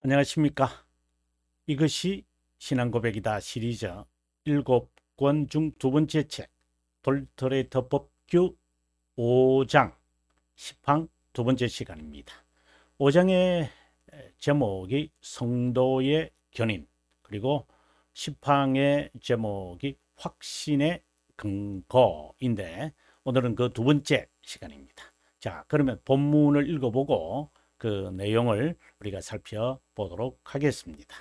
안녕하십니까. 이것이 신앙고백이다 시리즈 7권 중 두 번째 책 돌터레이터 법규 5장 10항 두 번째 시간입니다. 5장의 제목이 성도의 견인, 그리고 10항의 제목이 확신의 근거인데, 오늘은 그 두 번째 시간입니다. 자, 그러면 본문을 읽어보고 그 내용을 우리가 살펴보도록 하겠습니다.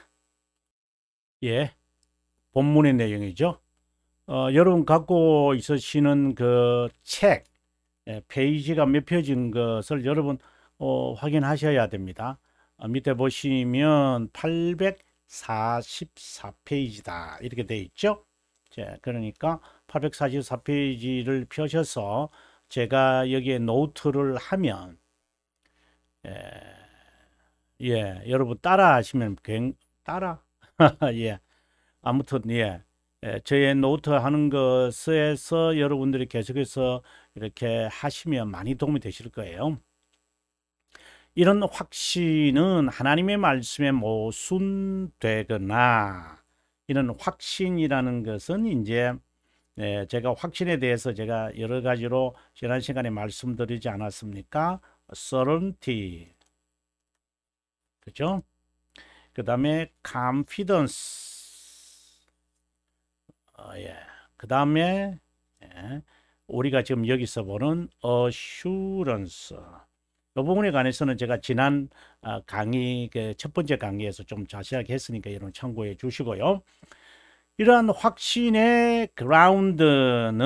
예, 본문의 내용이죠. 여러분 갖고 있으시는 그 책 페이지가 몇 페이지인 것을 여러분 확인하셔야 됩니다. 밑에 보시면 844페이지다 이렇게 되어 있죠. 자, 그러니까 844페이지를 펴셔서 제가 여기에 노트를 하면 여러분 따라 하시면 따라 예, 아무튼 저의 노트 하는 것에서 여러분들이 계속해서 이렇게 하시면 많이 도움이 되실 거예요. 이런 확신은 하나님의 말씀에 모순되거나, 이런 확신이라는 것은 이제 제가 확신에 대해서 제가 여러 가지로 지난 시간에 말씀드리지 않았습니까? certainty, 그죠? 그 다음에 confidence, 그 다음에 우리가 지금 여기서 보는 assurance. 이 부분에 관해서는 제가 지난 강의 첫 번째 강의에서 좀 자세하게 했으니까 여러분 참고해 주시고요. 이러한 확신의 그라운드는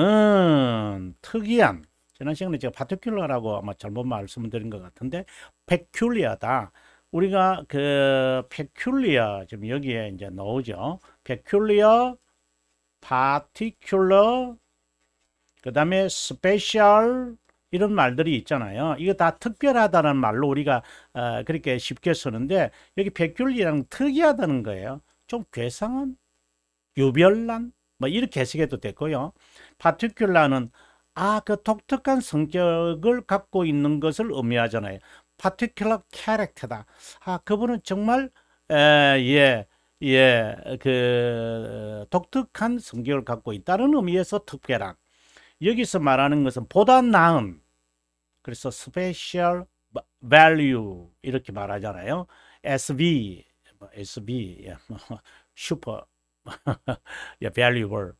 특이한, 지난 시간에 제가 particular라고 아마 잘못 말씀드린 것 같은데 peculiar다. 우리가 그 peculiar 지금 여기에 이제 나오죠. peculiar, particular, 그 다음에 special, 이런 말들이 있잖아요. 이거 다 특별하다는 말로 우리가 그렇게 쉽게 쓰는데, 여기 peculiar은 특이하다는 거예요. 좀 괴상한, 유별난, 뭐 이렇게 해석해도 되고요. particular는 그 독특한 성격을 갖고 있는 것을 의미하잖아요. particular character다. 그분은 정말 그 독특한 성격을 갖고 있다는 의미에서 특별한. 여기서 말하는 것은 보다 나은, 그래서 special value 이렇게 말하잖아요. SV, super, valuable,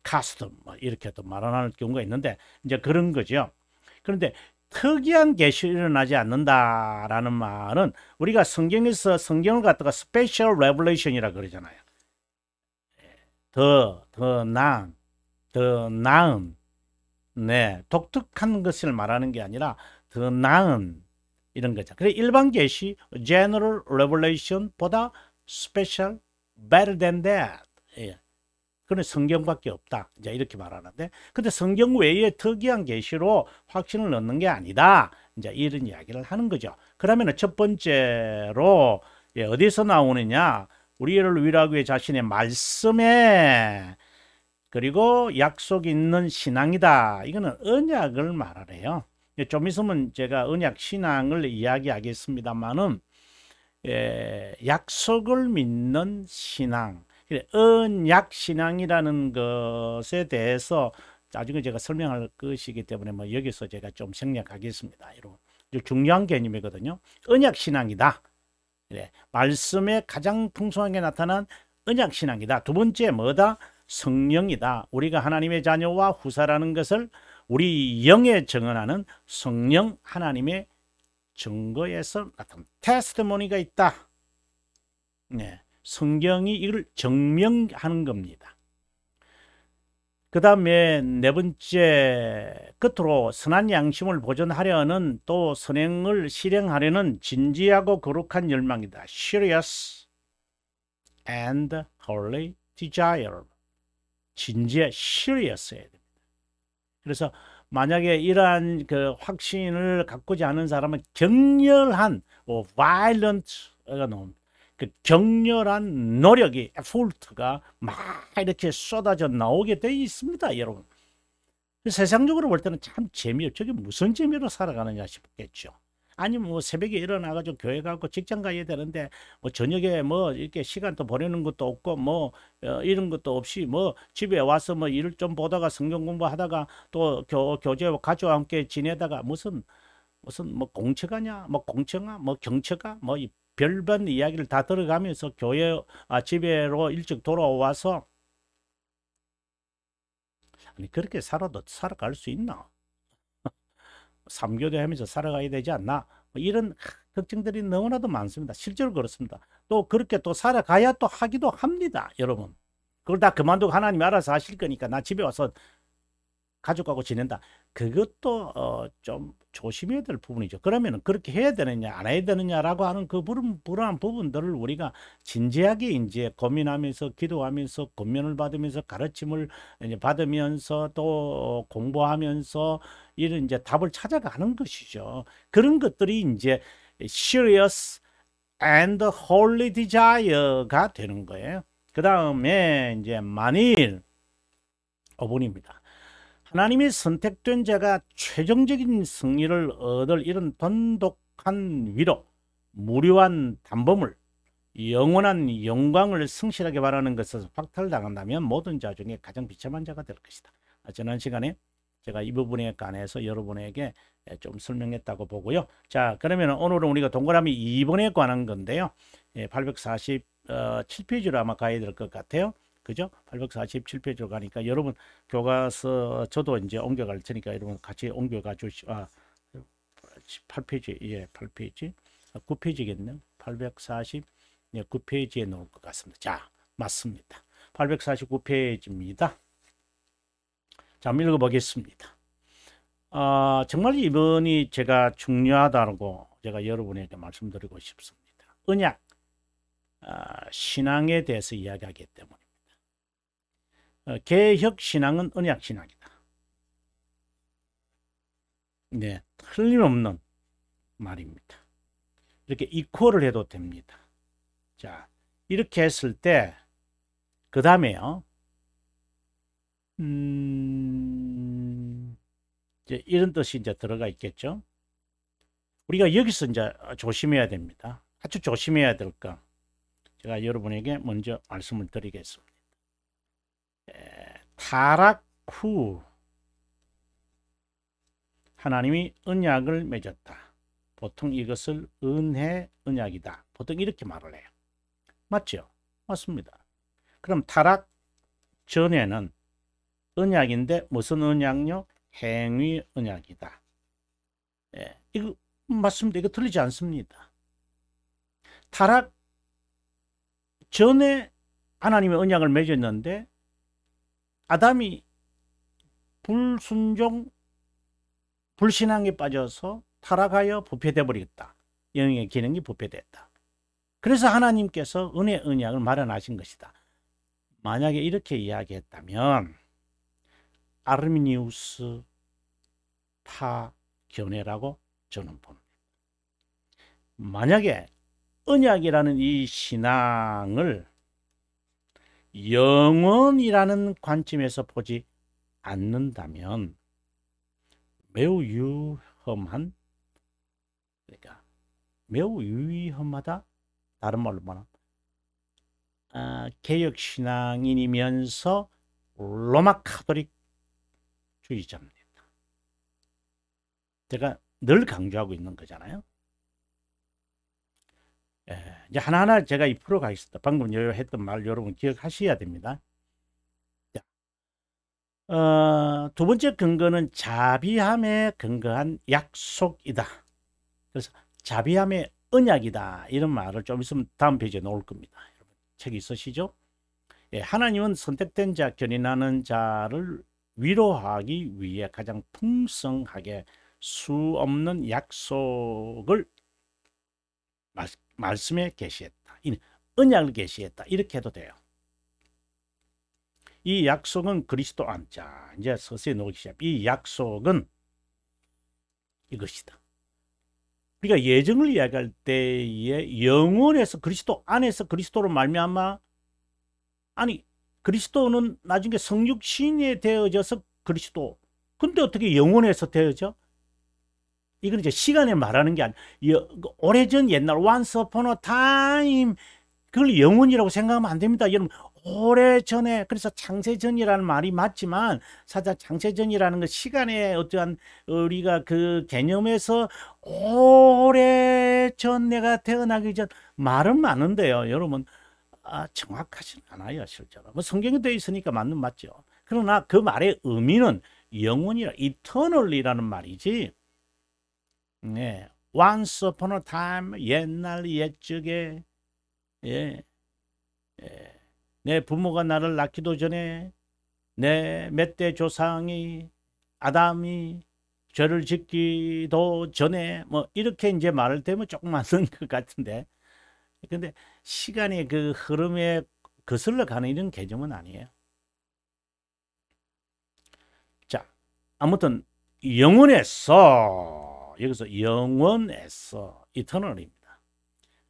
custom 이렇게도 말하는 경우가 있는데, 이제 그런 거죠. 그런데 특이한 계시가 일어나지 않는다라는 말은, 우리가 성경에서 성경을 갖다가 special revelation이라 그러잖아요. 더 나은, 독특한 것을 말하는 게 아니라 더 나은 이런 거죠. 그래, 일반 계시 general revelation보다 special, better than that. 그건 성경밖에 없다. 이제 이렇게 말하는데, 근데 성경 외에 특이한 계시로 확신을 얻는 게 아니다. 이제 이런 이야기를 하는 거죠. 그러면 첫 번째로 어디서 나오느냐? 우리를 위로하기 위해 자신의 말씀에, 그리고 약속 있는 신앙이다. 이거는 언약을 말하래요. 좀 있으면 제가 언약 신앙을 이야기하겠습니다만은, 약속을 믿는 신앙, 언약 신앙이라는 것에 대해서 나중에 제가 설명할 것이기 때문에 뭐 여기서 제가 좀 생략하겠습니다. 이런 중요한 개념이거든요. 언약 신앙이다. 말씀에 가장 풍성하게 나타난 언약 신앙이다. 두 번째 뭐다? 성령이다. 우리가 하나님의 자녀와 후사라는 것을 우리 영에 증언하는 성령, 하나님의 증거에서 나타난 테스티모니가 있다. 성경이 이걸 증명하는 겁니다. 그 다음에 네 번째, 끝으로 선한 양심을 보존하려는, 또 선행을 실행하려는 진지하고 거룩한 열망이다. Serious and holy desire. 진지해, seriously 해야 됩니다. 그래서 만약에 이러한 그 확신을 갖고지 않은 사람은 격렬한 violent가 나옵니다. 그 격렬한 노력이, effort가 막 이렇게 쏟아져 나오게 돼 있습니다, 여러분. 세상적으로 볼 때는 참 재미없죠. 저게 무슨 재미로 살아가느냐 싶겠죠. 아니면 뭐 새벽에 일어나가지고 교회 가고 직장 가야 되는데 뭐 저녁에 뭐 이렇게 시간도 보내는 것도 없고 뭐 이런 것도 없이 뭐 집에 와서 뭐 일을 좀 보다가 성경 공부하다가 또 교제와 가족과 함께 지내다가 무슨 뭐 공처가냐 뭐 공처가 뭐 경처가 뭐 이 별반 이야기를 다 들어가면서 교회 집에로 일찍 돌아와서 아니 그렇게 살아도 살아갈 수 있나? 삼교대 하면서 살아가야 되지 않나? 뭐 이런 걱정들이 너무나도 많습니다. 실제로 그렇습니다. 또 그렇게 또 살아가야 또 하기도 합니다. 여러분. 그걸 다 그만두고 하나님이 알아서 하실 거니까 나 집에 와서 가족하고 지낸다. 그것도 좀 조심해야 될 부분이죠. 그러면 그렇게 해야 되느냐 안 해야 되느냐라고 하는 그 불안한 부분들을 우리가 진지하게 이제 고민하면서 기도하면서 권면을 받으면서 가르침을 이제 받으면서 또 공부하면서 이런 이제 답을 찾아가는 것이죠. 그런 것들이 이제 serious and holy desire가 되는 거예요. 그 다음에 이제 만일 5번입니다. 하나님이 선택된 자가 최종적인 승리를 얻을 이런 돈독한 위로, 무료한 담보물, 영원한 영광을 성실하게 바라는 것에서 박탈당한다면 모든 자 중에 가장 비참한 자가 될 것이다. 지난 시간에 제가 이 부분에 관해서 여러분에게 좀 설명했다고 보고요. 자, 그러면 오늘은 우리가 동그라미 2번에 관한 건데요. 847페이지로 아마 가야 될 것 같아요. 그죠? 847페이지로 가니까 여러분 교과서 저도 이제 옮겨갈 테니까 여러분 같이 옮겨가 주시. 8페이지, 예, 8페이지, 9페이지겠네요. 849페이지에 놓을 것 같습니다. 자, 맞습니다. 849페이지입니다. 자, 한번 읽어보겠습니다. 정말 이번이 제가 중요하다고 제가 여러분에게 말씀드리고 싶습니다. 언약, 신앙에 대해서 이야기하기 때문입니다. 개혁 신앙은 언약 신앙이다. 네, 틀림없는 말입니다. 이렇게 이퀄을 해도 됩니다. 자, 이렇게 했을 때 그 다음에요. 이제 이런 뜻이 이제 들어가 있겠죠. 우리가 여기서 이제 조심해야 됩니다. 아주 조심해야 될 거. 제가 여러분에게 먼저 말씀을 드리겠습니다. 타락 후 하나님이 언약을 맺었다. 보통 이것을 은혜 언약이다. 보통 이렇게 말을 해요. 맞죠? 맞습니다. 그럼 타락 전에는 언약인데 무슨 언약요? 행위 언약이다. 이거 맞습니다. 이거 틀리지 않습니다. 타락 전에 하나님의 언약을 맺었는데 아담이 불순종, 불신앙에 빠져서 타락하여 부패되어 버리겠다. 영의 기능이 부패됐다. 그래서 하나님께서 은혜 언약을 마련하신 것이다. 만약에 이렇게 이야기했다면 아르미니우스 파견해라고 저는 봅니다. 만약에 언약이라는 이 신앙을 영원이라는 관점에서 보지 않는다면 매우 위험한, 그러니까 매우 위험하다. 다른 말로 말하면 개혁 신앙인이면서 로마 카톨릭 주의자입니다. 제가 늘 강조하고 있는 거잖아요. 이제 하나하나 제가 풀어 가겠습니다. 방금 했던 말 여러분 기억하셔야 됩니다. 두 번째 근거는 자비함에 근거한 약속이다. 그래서 자비함의 언약이다. 이런 말을 좀 있으면 다음 페이지에 놓을 겁니다. 여러분 책 있으시죠? 하나님은 선택된 자, 견인하는 자를 위로하기 위해 가장 풍성하게 수 없는 약속을 말씀에 계시했다. 언약을 계시했다. 이렇게 해도 돼요. 이 약속은 그리스도 안. 자, 이제 서서히 놓기 시작. 이 약속은 이것이다. 우리가 예정을 이야기할 때에 영원에서 그리스도 안에서 그리스도로 말미암아, 아니 그리스도는 나중에 성육신이 되어져서 그리스도. 근데 어떻게 영원에서 되어져? 이건 이제 시간을 말하는 게 아니라 오래전 옛날 once upon a time 그걸 영원이라고 생각하면 안 됩니다. 여러분 오래전에 그래서 창세전이라는 말이 맞지만 사실 창세전이라는 건 시간의 어떠한 우리가 그 개념에서 오래전 내가 태어나기 전 말은 많은데요. 여러분 정확하지는 않아요. 실제로. 뭐 성경에 되어 있으니까 맞죠. 그러나 그 말의 의미는 영원이라 eternal이라는 말이지. 네. once upon a time 옛날 옛적에 예. 내 부모가 나를 낳기도 전에 내 몇 대 조상이 아담이 죄를 짓기도 전에 뭐 이렇게 이제 말을 되면 조금 맞는 것 같은데 근데 시간의 그 흐름에 거슬러 가는 이런 개념은 아니에요. 자, 아무튼 영원에서 여기서 영원에서 이터널입니다.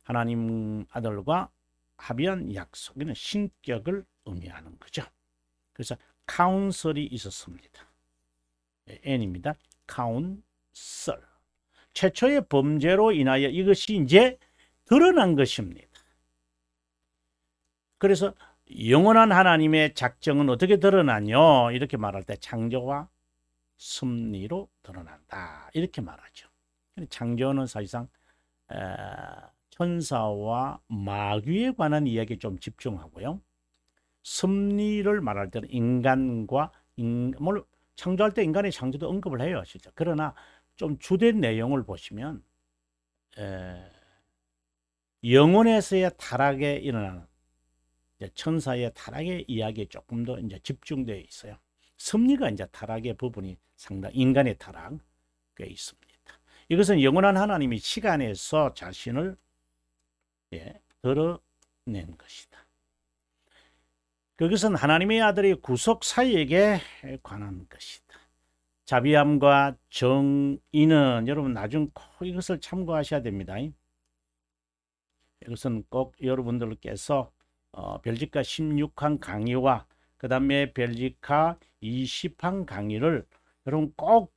하나님 아들과 합의한 약속에는 신격을 의미하는 거죠. 그래서 카운셀이 있었습니다. N입니다. 카운셀. 최초의 범죄로 인하여 이것이 이제 드러난 것입니다. 그래서 영원한 하나님의 작정은 어떻게 드러나뇨? 이렇게 말할 때 창조와 섭리로 드러난다. 이렇게 말하죠. 창조는 사실상 천사와 마귀에 관한 이야기에 좀 집중하고요. 섭리를 말할 때는 인간과 물론 창조할 때 인간의 창조도 언급을 해요. 진짜. 그러나 좀 주된 내용을 보시면 영혼에서의 타락에 일어나는 천사의 타락의 이야기에 조금 더 이제 집중되어 있어요. 섭리가 이제 타락의 부분이 상당 인간의 타락에 있습니다. 이것은 영원한 하나님이 시간에서 자신을 드러낸 것이다. 그것은 하나님의 아들의 구속 사역에 관한 것이다. 자비함과 정의는 여러분 나중 꼭 이것을 참고하셔야 됩니다. 이것은 꼭 여러분들께서 별지카 16강 강의와 그 다음에 별지카 20강 강의를 여러분 꼭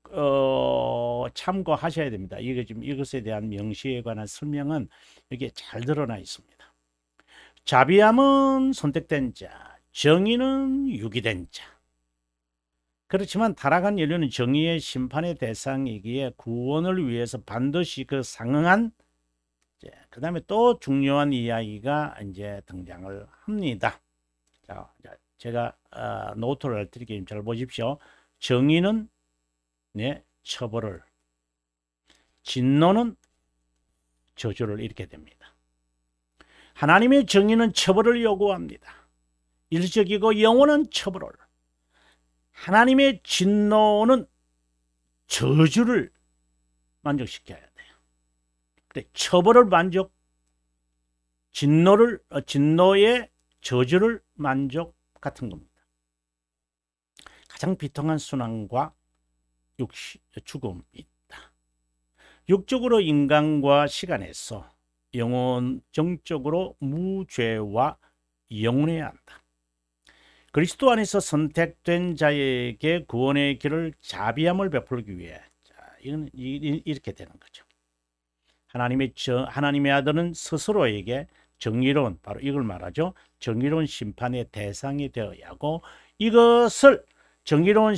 참고하셔야 됩니다. 이게 지금 이것에 대한 명시에 관한 설명은 여기에 잘 드러나 있습니다. 자비함은 선택된 자, 정의는 유기된 자. 그렇지만 타락한 인류는 정의의 심판의 대상이기에 구원을 위해서 반드시 그 상응한 그 다음에 또 중요한 이야기가 이제 등장을 합니다. 자, 제가 노트를 드리게 잘 보십시오. 정의는 처벌을, 진노는 저주를 잃게 됩니다. 하나님의 정의는 처벌을 요구합니다. 일적이고 영원한 처벌을. 하나님의 진노는 저주를 만족시켜야 돼요. 근데 처벌을 만족, 진노의 저주를 만족 같은 겁니다. 가장 비통한 순환과 죽음이 있다. 육적으로 인간과 시간에서 정적으로 무죄와 영원해야 한다. 그리스도 안에서 선택된 자에게 구원의 길을 자비함을 베풀기 위해 이건 이렇게 되는 거죠. 하나님의 아들은 스스로에게 정의로운 바로 이걸 말하죠. 정의로운 심판의 대상이 되어야 하고 이것을 정의로운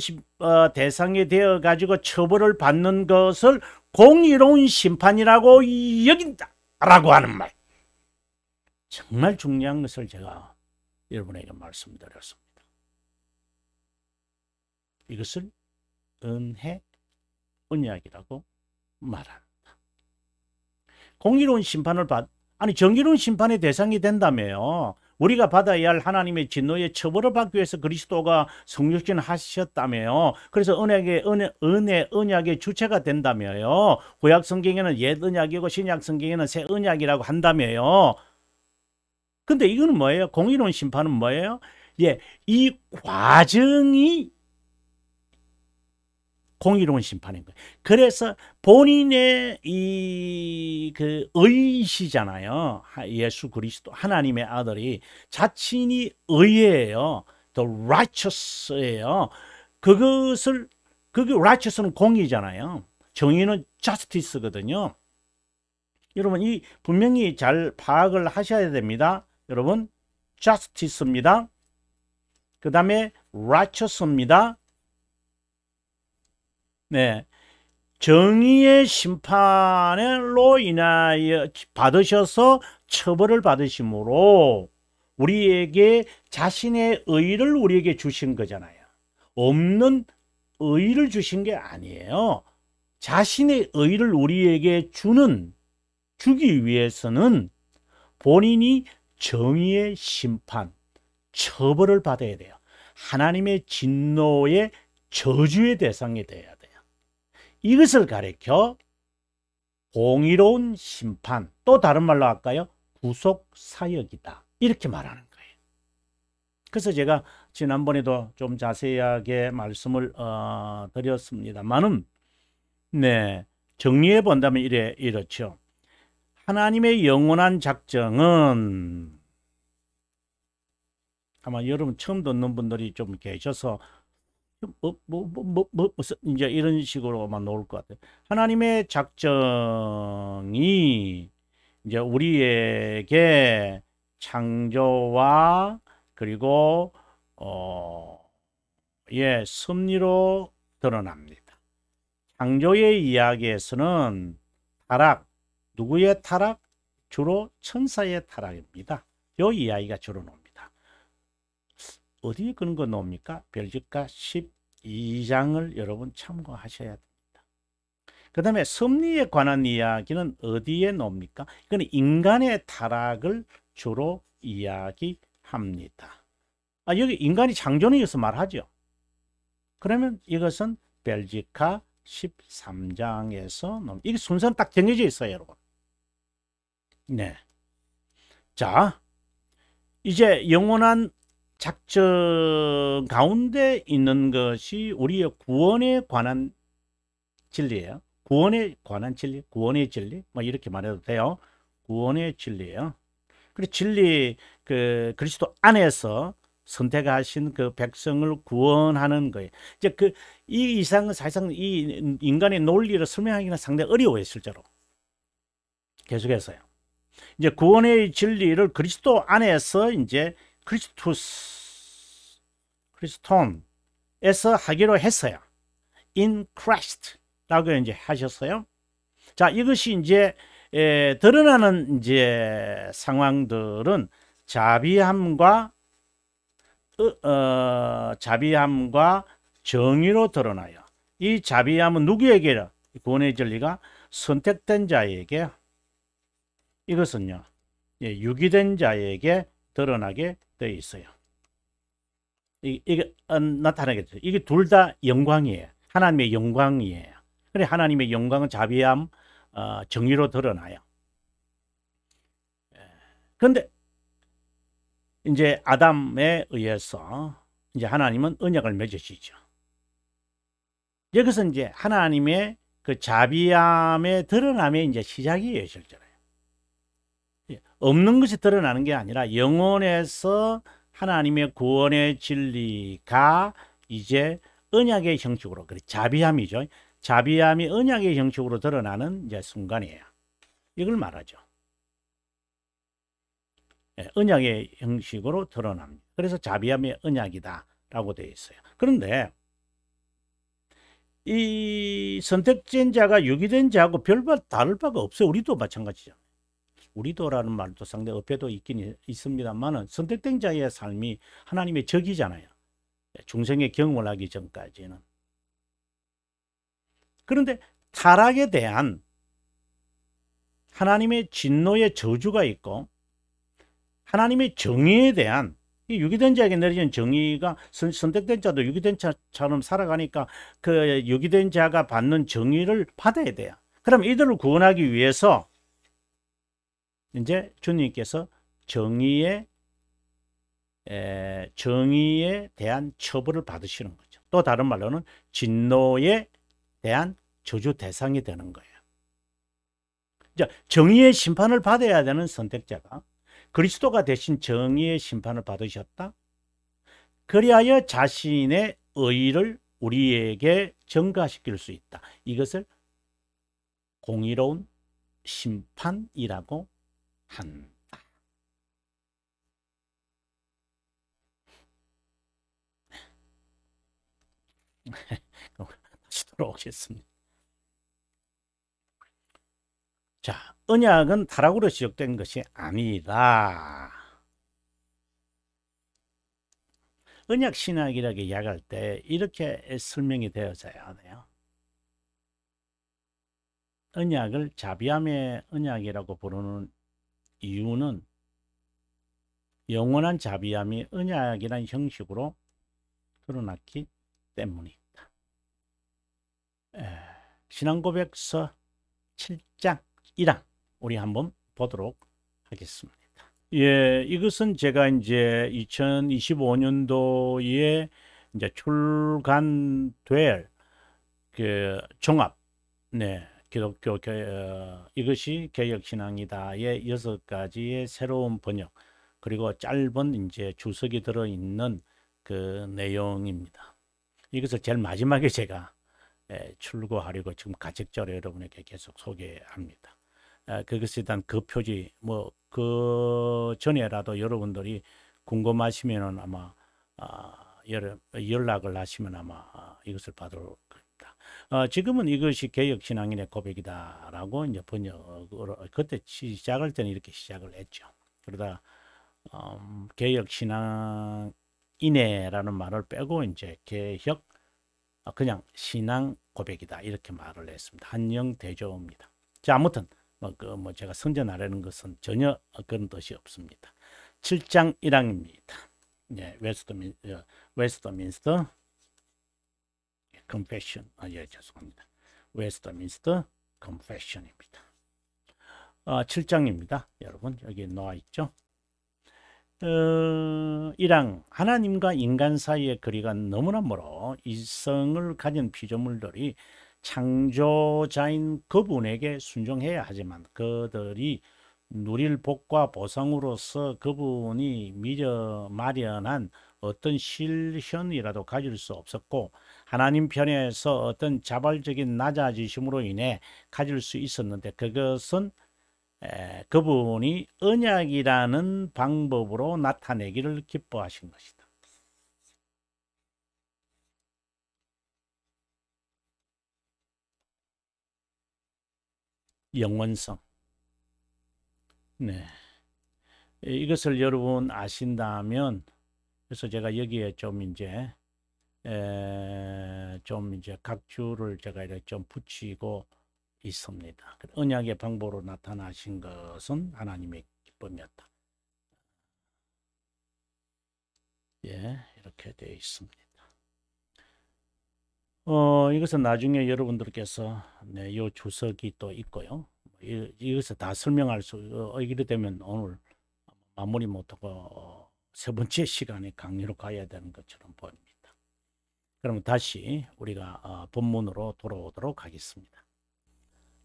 대상이 되어 가지고 처벌을 받는 것을 공의로운 심판이라고 여긴다라고 하는 말. 정말 중요한 것을 제가 여러분에게 말씀드렸습니다. 이것을 은혜, 언약이라고 말한다. 공의로운 심판을 정의로운 심판의 대상이 된다며요. 우리가 받아야 할 하나님의 진노의 처벌을 받기 위해서 그리스도가 성육신 하셨다며요. 그래서 언약의 주체가 된다며요. 구약 성경에는 옛 언약이고 신약 성경에는 새 언약이라고 한다며요. 근데 이거는 뭐예요? 공의로운 심판은 뭐예요? 이 과정이 공의로운 심판인 거예요. 그래서 본인의 그 의시잖아요. 예수 그리스도 하나님의 아들이 자신이 의예요. The righteous예요. 그게 righteous는 공의잖아요. 정의는 justice거든요. 여러분 이 분명히 잘 파악을 하셔야 됩니다. 여러분 justice입니다. 그 다음에 righteous입니다. 네, 정의의 심판으로 인하여 받으셔서 처벌을 받으심으로 우리에게 자신의 의를 우리에게 주신 거잖아요. 없는 의를 주신 게 아니에요. 자신의 의를 우리에게 주기 위해서는 본인이 정의의 심판, 처벌을 받아야 돼요. 하나님의 진노의 저주의 대상이 돼야 돼요. 이것을 가리켜 공의로운 심판, 또 다른 말로 할까요? 구속사역이다. 이렇게 말하는 거예요. 그래서 제가 지난번에도 좀 자세하게 말씀을 드렸습니다만은, 네, 정리해 본다면 이렇죠. 하나님의 영원한 작정은, 아마 여러분 처음 듣는 분들이 좀 계셔서 이제 이런 식으로만 나올 것 같아요. 하나님의 작정이 이제 우리에게 창조와 그리고 섭리로 드러납니다. 창조의 이야기에서는 타락, 누구의 타락? 주로 천사의 타락입니다. 이 이야기가 주로 나옵니다. 어디에 그런 거 나옵니까? 별직가 12장을 여러분 참고하셔야 됩니다. 그 다음에 섭리에 관한 이야기는 어디에 나옵니까? 이건 인간의 타락을 주로 이야기합니다. 여기 인간이 창조는 여기서 말하죠. 그러면 이것은 벨지카 13장에서 나옵니다. 이게 순서는 딱 정해져 있어요, 여러분. 네. 자, 이제 영원한 작정 가운데 있는 것이 우리의 구원에 관한 진리예요. 구원에 관한 진리, 구원의 진리, 뭐 이렇게 말해도 돼요. 구원의 진리예요. 그리고 진리, 그리스도 안에서 선택하신 그 백성을 구원하는 거예요. 이제 이 이상은 사실상 이 인간의 논리를 설명하기는 상당히 어려워요, 실제로. 계속해서요. 이제 구원의 진리를 그리스도 안에서 이제 크리스톤에서 하기로 했어요. In Christ라고 이제 하셨어요. 자, 이것이 이제 드러나는 이제 상황들은 자비함과 정의로 드러나요. 이 자비함은 누구에게요? 구원의 진리가 선택된 자에게, 이것은요, 유기된 자에게 드러나게 되어 있어요. 이게 나타나겠죠. 이게 둘 다 영광이에요. 하나님의 영광이에요. 그래, 하나님의 영광은 자비함, 정의로 드러나요. 그런데 이제 아담에 의해서 이제 하나님은 언약을 맺으시죠. 여기서 이제 하나님의 그 자비함의 드러남의 이제 시작이에요, 실제로. 없는 것이 드러나는 게 아니라 영혼에서 하나님의 구원의 진리가 이제 언약의 형식으로, 그래, 자비함이죠. 자비함이 언약의 형식으로 드러나는 이제 순간이에요. 이걸 말하죠. 언약의 형식으로 드러납니다. 그래서 자비함의 언약이다라고 되어 있어요. 그런데 이 선택된 자가 유기된 자하고 별반 다를 바가 없어요. 우리도 마찬가지죠. 우리도라는 말도 상당히 어폐도 있긴 있습니다만 선택된 자의 삶이 하나님의 적이잖아요. 중생의 경험을 하기 전까지는. 그런데 타락에 대한 하나님의 진노의 저주가 있고 하나님의 정의에 대한 유기된 자에게 내려진 정의가 선택된 자도 유기된 자처럼 살아가니까 그 유기된 자가 받는 정의를 받아야 돼요. 그럼 이들을 구원하기 위해서 이제 주님께서 정의에 대한 처벌을 받으시는 거죠. 또 다른 말로는 진노에 대한 저주 대상이 되는 거예요. 자, 정의의 심판을 받아야 되는 선택자가 그리스도가 대신 정의의 심판을 받으셨다. 그리하여 자신의 의를 우리에게 전가시킬 수 있다. 이것을 공의로운 심판이라고 한다. 다시 돌아오겠습니다. 자, 언약은 타락으로 지적된 것이 아니라 언약 신학이라고 이야기할 때 이렇게 설명이 되어져야 돼요. 언약을 자비함의 언약이라고 부르는 이유는 영원한 자비함이 언약이라는 형식으로 드러났기 때문이다. 신앙고백서 7장 1항 우리 한번 보도록 하겠습니다. 예, 이것은 제가 이제 2025년도에 이제 출간될 그 종합, 네, 기독교 이것이 개혁신앙이다의 6가지의 새로운 번역, 그리고 짧은 이제 주석이 들어있는 그 내용입니다. 이것을 제일 마지막에 제가 출고하려고 지금 가책자로 여러분에게 계속 소개합니다. 그것에 대한 그 표지, 뭐 그 전에라도 여러분들이 궁금하시면은 아마 연락을 하시면 아마 이것을 받을 겁니다. 지금은 이것이 개혁신앙인의 고백이다라고 이제 번역으로 그때 시작할 때는 이렇게 시작을 했죠. 그러다 개혁신앙인회라는 말을 빼고 이제 개혁 그냥 신앙 고백이다 이렇게 말을 했습니다. 한영 대조입니다. 자, 아무튼 뭐 제가 선전하려는 것은 전혀 그런 뜻이 없습니다. 7장 1항입니다. 예, 웨스트민스터 confession. 예, 죄송합니다. 웨스트민스터 confession입니다. 7장입니다. 여러분 여기 나와 있죠. 1항 하나님과 인간 사이의 거리가 너무나 멀어 이성을 가진 피조물들이 창조자인 그분에게 순종해야 하지만 그들이 누릴 복과 보상으로서 그분이 미처 마련한 어떤 실현이라도 가질 수 없었고 하나님 편에서 어떤 자발적인 낮아지심으로 인해 가질 수 있었는데 그것은 그분이 언약이라는 방법으로 나타내기를 기뻐하신 것이다. 영원성. 네. 이것을 여러분 아신다면, 그래서 제가 여기에 좀 이제 각주를 제가 이렇게 좀 붙이고 있습니다. 언약의 방법으로 나타나신 것은 하나님의 기쁨이었다. 예, 이렇게 되어 있습니다. 이것은 나중에 여러분들께서 네, 이 주석이 또 있고요. 이것을 다 설명할 수 이래 되면 오늘 마무리 못하고 세 번째 시간에 강의로 가야 되는 것처럼 보입니다. 그러면 다시 우리가 본문으로 돌아오도록 하겠습니다.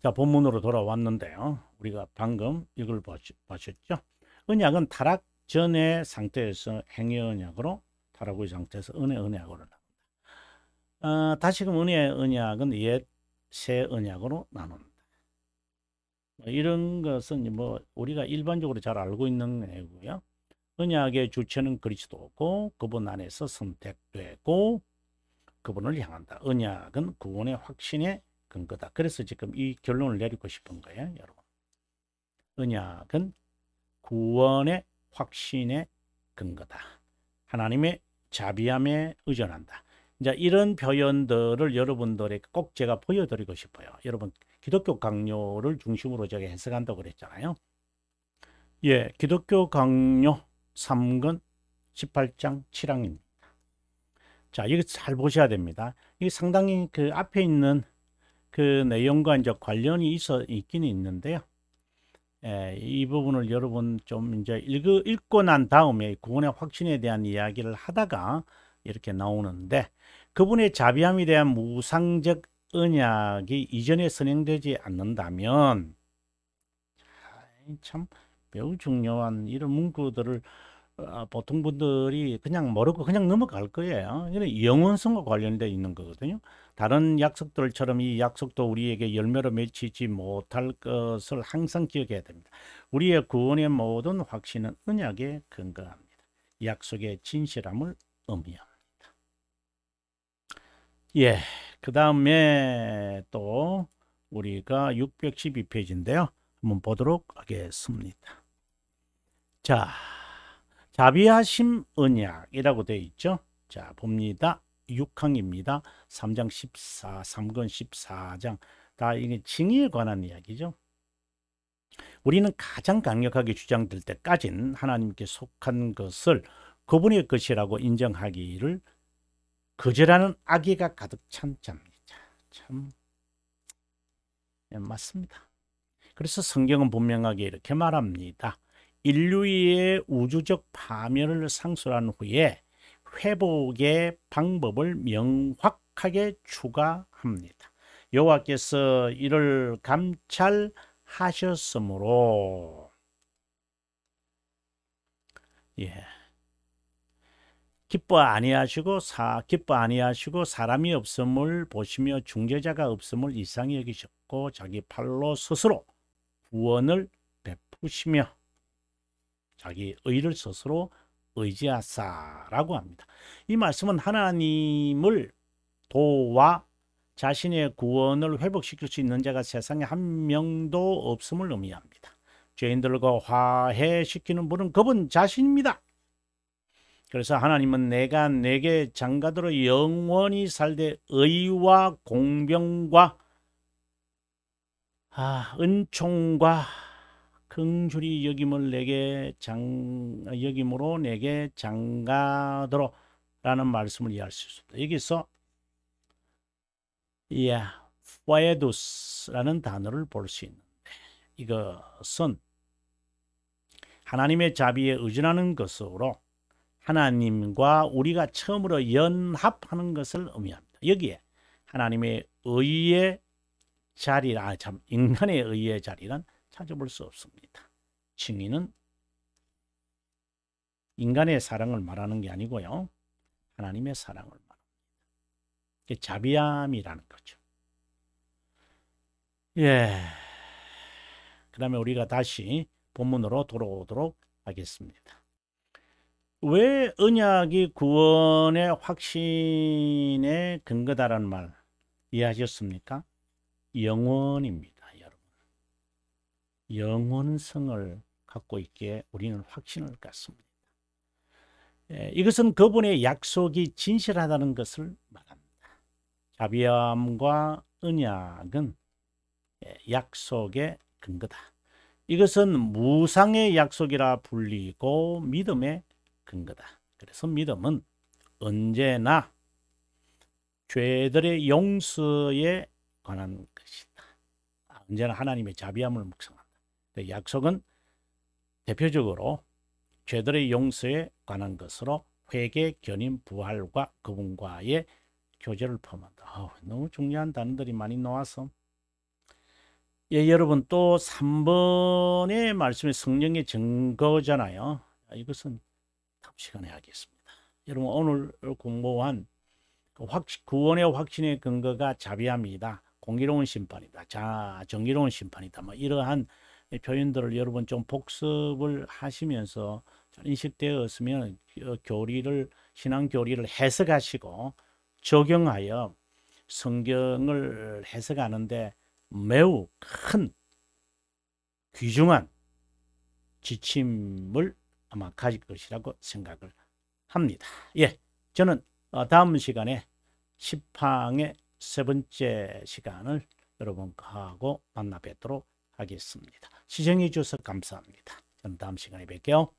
자, 본문으로 돌아왔는데요. 우리가 방금 이걸 보셨죠? 언약은 타락 전의 상태에서 행위 언약으로, 타락 후의 상태에서 은혜 언약으로 나눈다. 다시금 은혜 언약은 옛 새 언약으로 나눈다. 이런 것은 뭐 우리가 일반적으로 잘 알고 있는 내용이고요. 언약의 주체는 그리스도고 그분 안에서 선택되고 그분을 향한다. 언약은 구원의 확신의 근거다. 그래서 지금 이 결론을 내리고 싶은 거예요, 여러분. 언약은 구원의 확신의 근거다. 하나님의 자비함에 의존한다. 이제 이런 표현들을 여러분들에게 꼭 제가 보여드리고 싶어요. 여러분, 기독교 강요를 중심으로 제가 해석한다고 그랬잖아요. 예, 기독교 강요 3권 18장 7항입니다. 자, 이거 잘 보셔야 됩니다. 이게 상당히 그 앞에 있는 그 내용과 이제 관련이 있긴 있는데요. 이 부분을 여러분 좀 이제 읽고 난 다음에 구원의 확신에 대한 이야기를 하다가 이렇게 나오는데 그분의 자비함에 대한 무상적 언약이 이전에 선행되지 않는다면 참 매우 중요한 이런 문구들을 보통 분들이 그냥 모르고 그냥 넘어갈 거예요. 이게 영원성과 관련되어 있는 거거든요. 다른 약속들처럼 이 약속도 우리에게 열매로 맺히지 못할 것을 항상 기억해야 됩니다. 우리의 구원의 모든 확신은 언약에 근거합니다. 약속의 진실함을 의미합니다. 예, 그 다음에 또 우리가 612페이지인데요. 한번 보도록 하겠습니다. 자, 자비하심 언약이라고 되어 있죠. 자, 봅니다. 6항입니다. 3장 14, 3권 14장. 다 이게 징의에 관한 이야기죠. 우리는 가장 강력하게 주장될 때까진 하나님께 속한 것을 그분의 것이라고 인정하기를 거절하는 악의가 가득 찬 자입니다. 참 맞습니다. 그래서 성경은 분명하게 이렇게 말합니다. 인류의 우주적 파멸을 상술한 후에 회복의 방법을 명확하게 추가합니다. 여호와께서 이를 감찰하셨으므로 기뻐 아니하시고 사람이 없음을 보시며 중재자가 없음을 이상히 여기셨고 자기 팔로 스스로 구원을 베푸시며 자기 의를 스스로 의지하사라고 합니다. 이 말씀은 하나님을 도와 자신의 구원을 회복시킬 수 있는 자가 세상에 한 명도 없음을 의미합니다. 죄인들과 화해시키는 분은 그분 자신입니다. 그래서 하나님은 내가 내게 장가들어 영원히 살되 의와 공병과 은총과 긍휼히 여김을 내게 여김으로 내게 장가들어 라는 말씀을 이해할 수 있습니다. 여기서 포에두스라는 단어를 볼 수 있는데 이것은 하나님의 자비에 의존하는 것으로 하나님과 우리가 처음으로 연합하는 것을 의미합니다. 여기에 하나님의 의의 자리라, 인간의 의의 자리는 찾아볼 수 없습니다. 칭의는 인간의 사랑을 말하는 게 아니고요. 하나님의 사랑을 말합니다. 이게 자비함이라는 거죠. 그 다음에 우리가 다시 본문으로 돌아오도록 하겠습니다. 왜 언약이 구원의 확신의 근거다라는 말 이해하셨습니까? 영원입니다, 여러분. 영원성을 갖고 있기에 우리는 확신을 갖습니다. 이것은 그분의 약속이 진실하다는 것을 말합니다. 자비함과 언약은 약속의 근거다. 이것은 무상의 약속이라 불리고 믿음의 근거다. 그래서 믿음은 언제나 죄들의 용서에 관한 것이다. 언제나 하나님의 자비함을 묵상한다. 약속은 대표적으로 죄들의 용서에 관한 것으로 회개, 견인, 부활과 그분과의 교제를 포함한다. 너무 중요한 단어들이 많이 나와서 여러분 또 3번의 말씀이 성령의 증거잖아요. 이것은 다음 시간에 하겠습니다. 여러분 오늘 공부한 구원의 확신의 근거가 자비함이다. 공의로운 심판이다. 정의로운 심판이다. 이러한 표현들을 여러분 좀 복습을 하시면서 인식되었으면 신앙 교리를 해석하시고 적용하여 성경을 해석하는데 매우 큰 귀중한 지침을 아마 가질 것이라고 생각을 합니다. 저는 다음 시간에 10항의 세 번째 시간을 여러분하고 만나 뵙도록 하겠습니다. 시청해 주셔서 감사합니다. 저는 다음 시간에 뵐게요.